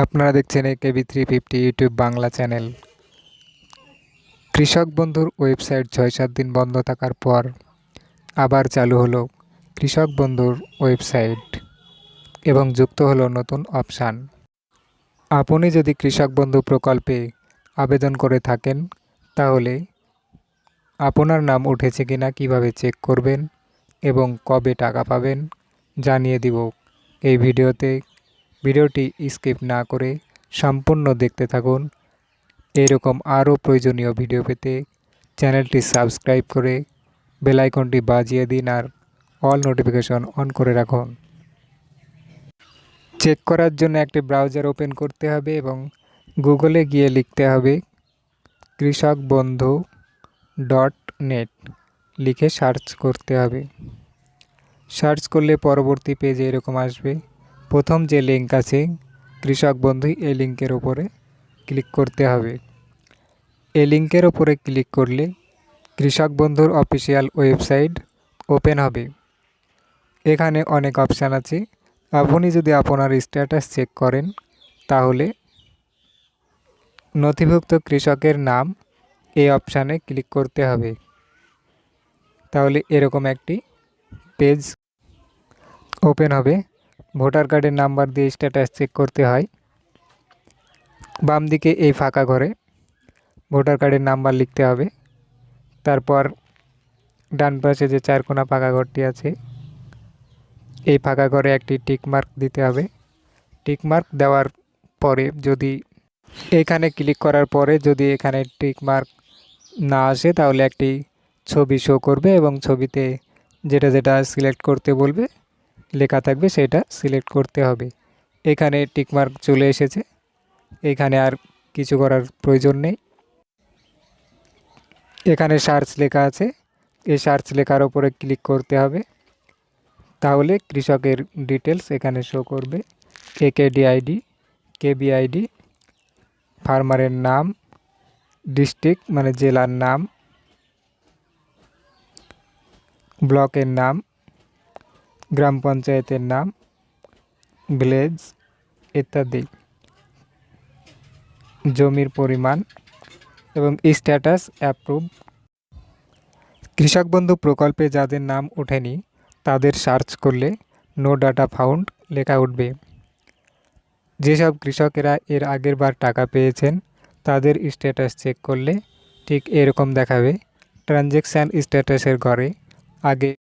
আপনারা দেখছেন KB350 YouTube Bangla channel. কৃষক বন্ধুর ওয়েবসাইট ৬-৭ দিন বন্ধ থাকার পর আবার চালু হলো কৃষক বন্ধুর ওয়েবসাইট এবং যুক্ত হলো নতুন অপশান। আপনি যদি কৃষক বন্ধু প্রকল্পে আবেদন করে থাকেন তাহলে আপনার নাম উঠেছে কিনা কিভাবে চেক করবেন এবং কবে টাকা পাবেন জানিয়ে দিব এই ভিডিওতে। ভিডিওটি স্কিপ না করে সম্পূর্ণ দেখতে থাকুন। এরকম আরও প্রয়োজনীয় ভিডিও পেতে চ্যানেলটি সাবস্ক্রাইব করে বেল আইকনটি বাজিয়ে দিন আর অল নোটিফিকেশন অন করে রাখুন। চেক করার জন্য একটি ব্রাউজার ওপেন করতে হবে এবং গুগলে গিয়ে লিখতে হবে krisakbandhu.net লিখে সার্চ করতে হবে। সার্চ করলে পরবর্তী পেজে এরকম আসবে। প্রথম যে লিঙ্ক আছে কৃষক বন্ধু, এই লিঙ্কের ওপরে ক্লিক করতে হবে। এই লিঙ্কের ওপরে ক্লিক করলে কৃষক বন্ধুর অফিসিয়াল ওয়েবসাইট ওপেন হবে। এখানে অনেক অপশান আছে। আপনি যদি আপনার স্ট্যাটাস চেক করেন তাহলে নথিভুক্ত কৃষকের নাম এই অপশানে ক্লিক করতে হবে। তাহলে এরকম একটি পেজ ওপেন হবে। ভোটার কার্ডের নাম্বার দিয়ে স্ট্যাটাস চেক করতে হয়। বাম দিকে এই ফাঁকা ঘরে ভোটার কার্ডের নাম্বার লিখতে হবে। তারপর ডান পাশে যে চারকোনা ফাঁকা ঘরটি আছে এই ফাঁকা ঘরে একটি টিকমার্ক দিতে হবে। টিকমার্ক দেওয়ার পরে যদি এখানে ক্লিক করার পরে যদি এখানে টিকমার্ক না আসে তাহলে একটি ছবি শো করবে এবং ছবিতে যেটা যেটা সিলেক্ট করতে বলবে লেখা থাকবে সেটা সিলেক্ট করতে হবে। এখানে টিকমার্ক চলে এসেছে। এখানে আর কিছু করার প্রয়োজন নেই। এখানে সার্চ লেখা আছে, এই সার্চ লেখার ওপরে ক্লিক করতে হবে। তাহলে কৃষকের ডিটেলস এখানে শো করবে। KKD-ID, KB-ID, ফার্মারের নাম, ডিস্ট্রিক্ট মানে জেলার নাম, ব্লকের নাম, গ্রাম পঞ্চায়েতের নাম, ভিলেজ ইত্যাদি, জমির পরিমাণ এবং স্ট্যাটাস অ্যাপ্রুভ। কৃষক বন্ধু প্রকল্পে যাদের নাম ওঠেনি তাদের সার্চ করলে নো ডাটা ফাউন্ড লেখা উঠবে। যেসব কৃষকেরা এর আগের বার টাকা পেয়েছেন তাদের স্ট্যাটাস চেক করলে ঠিক এরকম দেখাবে। ট্রানজ্যাকশান স্ট্যাটাসের ঘরে আগে